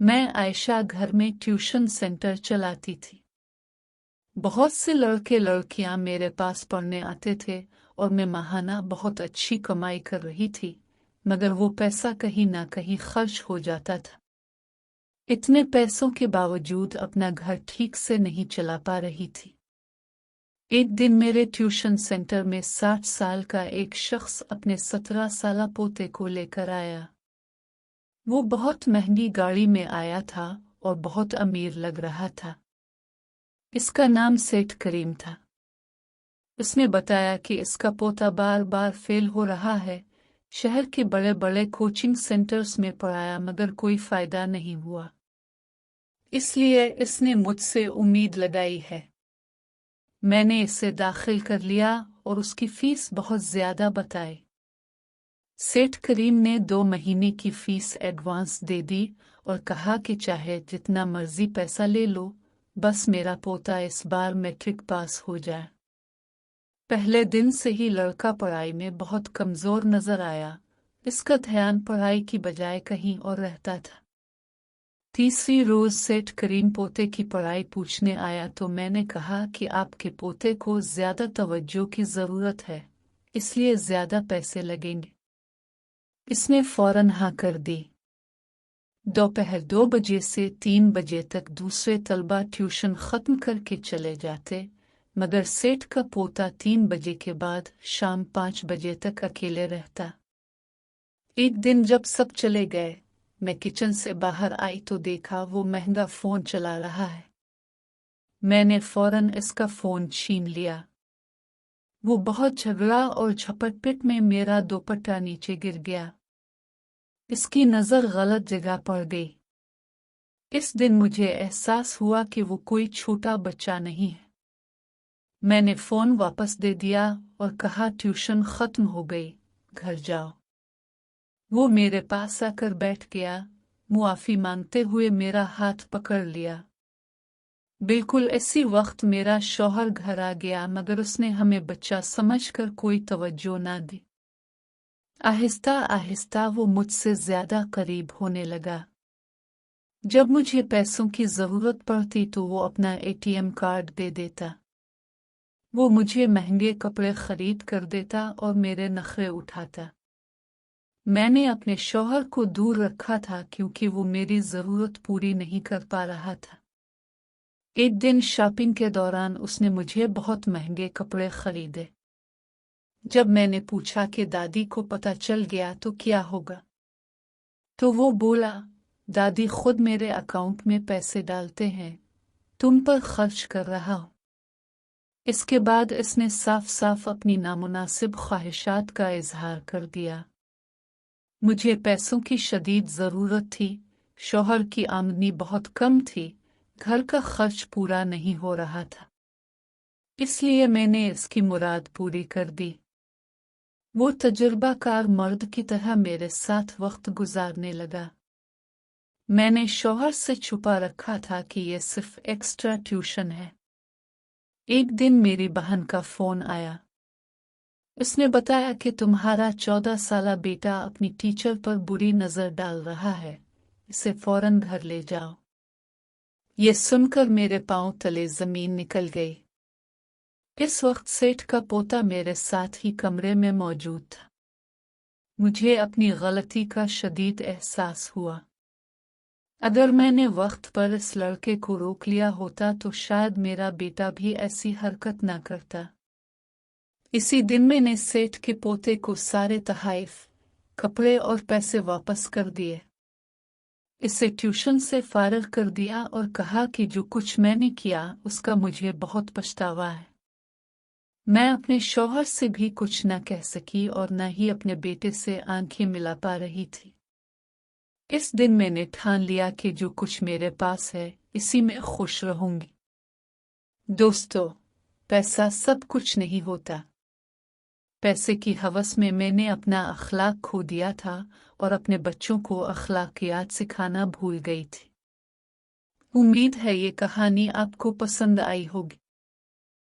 मैं आयशा घर में ट्यूशन सेंटर चलाती थी। बहुत से लड़के लड़कियां मेरे पास पढ़ने आते थे और मैं माहाना बहुत अच्छी कमाई कर रही थी, मगर वो पैसा कहीं ना कहीं खर्च हो जाता था। इतने पैसों के बावजूद अपना घर ठीक से नहीं चला पा रही थी। एक दिन मेरे ट्यूशन सेंटर में 60 साल का एक शख्स अपने 17 साला पोते को लेकर आया। वो बहुत महंगी गाड़ी में आया था और बहुत अमीर लग रहा था। इसका नाम सेठ करीम था। उसने बताया कि इसका पोता बार बार फेल हो रहा है। शहर के बड़े बड़े कोचिंग सेंटर्स में पढ़ाया मगर कोई फायदा नहीं हुआ। इसलिए इसने मुझसे उम्मीद लगाई है। मैंने इसे दाखिल कर लिया और उसकी फीस बहुत ज्यादा बताई। सेठ करीम ने 2 महीने की फीस एडवांस दे दी और कहा कि चाहे जितना मर्जी पैसा ले लो, बस मेरा पोता इस बार मैट्रिक पास हो जाए। पहले दिन से ही लड़का पढ़ाई में बहुत कमजोर नजर आया। इसका ध्यान पढ़ाई की बजाय कहीं और रहता था। तीसरी रोज सेठ करीम पोते की पढ़ाई पूछने आया तो मैंने कहा कि आपके पोते को ज्यादा तवज्जो की जरूरत है, इसलिए ज्यादा पैसे लगेंगे। इसने फौरन हाँ कर दी। दोपहर 2 बजे से 3 बजे तक दूसरे तलबा ट्यूशन खत्म करके चले जाते, मगर सेठ का पोता 3 बजे के बाद शाम 5 बजे तक अकेले रहता। एक दिन जब सब चले गए, मैं किचन से बाहर आई तो देखा वो महंगा फोन चला रहा है। मैंने फौरन इसका फोन छीन लिया। वो बहुत झगड़ा और झपटपिट में मेरा दुपट्टा नीचे गिर गया। इसकी नजर गलत जगह पड़ गई। इस दिन मुझे एहसास हुआ कि वो कोई छोटा बच्चा नहीं है। मैंने फोन वापस दे दिया और कहा ट्यूशन खत्म हो गई, घर जाओ। वो मेरे पास आकर बैठ गया, मुआफी मांगते हुए मेरा हाथ पकड़ लिया। बिल्कुल इसी वक्त मेरा शौहर घर आ गया, मगर उसने हमें बच्चा समझकर कोई तवज्जो ना दी। आहिस्ता आहिस्ता वो मुझसे ज्यादा करीब होने लगा। जब मुझे पैसों की जरूरत पड़ती तो वो अपना एटीएम कार्ड दे देता। वो मुझे महंगे कपड़े खरीद कर देता और मेरे नखरे उठाता। मैंने अपने शौहर को दूर रखा था क्योंकि वो मेरी जरूरत पूरी नहीं कर पा रहा था। एक दिन शॉपिंग के दौरान उसने मुझे बहुत महंगे कपड़े खरीदे। जब मैंने पूछा कि दादी को पता चल गया तो क्या होगा, तो वो बोला, दादी खुद मेरे अकाउंट में पैसे डालते हैं, तुम पर खर्च कर रहा हो। इसके बाद इसने साफ साफ अपनी नामुनासिब ख्वाहिशात का इजहार कर दिया। मुझे पैसों की शदीद जरूरत थी। शौहर की आमदनी बहुत कम थी, घर का खर्च पूरा नहीं हो रहा था, इसलिए मैंने इसकी मुराद पूरी कर दी। वो तजुर्बाकार मर्द की तरह मेरे साथ वक्त गुजारने लगा। मैंने शौहर से छुपा रखा था कि यह सिर्फ एक्स्ट्रा ट्यूशन है। एक दिन मेरी बहन का फोन आया। उसने बताया कि तुम्हारा 14 साला बेटा अपनी टीचर पर बुरी नजर डाल रहा है, इसे फौरन घर ले जाओ। ये सुनकर मेरे पांव तले जमीन निकल गई। इस वक्त सेठ का पोता मेरे साथ ही कमरे में मौजूद था। मुझे अपनी गलती का शदीद एहसास हुआ। अगर मैंने वक्त पर इस लड़के को रोक लिया होता तो शायद मेरा बेटा भी ऐसी हरकत ना करता। इसी दिन मैंने सेठ के पोते को सारे तहाइफ, कपड़े और पैसे वापस कर दिए। इसे ट्यूशन से फारिग कर दिया और कहा कि जो कुछ मैंने किया उसका मुझे बहुत पछतावा है। मैं अपने शौहर से भी कुछ न कह सकी और न ही अपने बेटे से आंखें मिला पा रही थी। इस दिन मैंने ठान लिया कि जो कुछ मेरे पास है इसी में खुश रहूंगी। दोस्तों, पैसा सब कुछ नहीं होता। पैसे की हवस में मैंने अपना अखलाक खो दिया था और अपने बच्चों को अखलाकियात सिखाना भूल गई थी। उम्मीद है ये कहानी आपको पसंद आई होगी।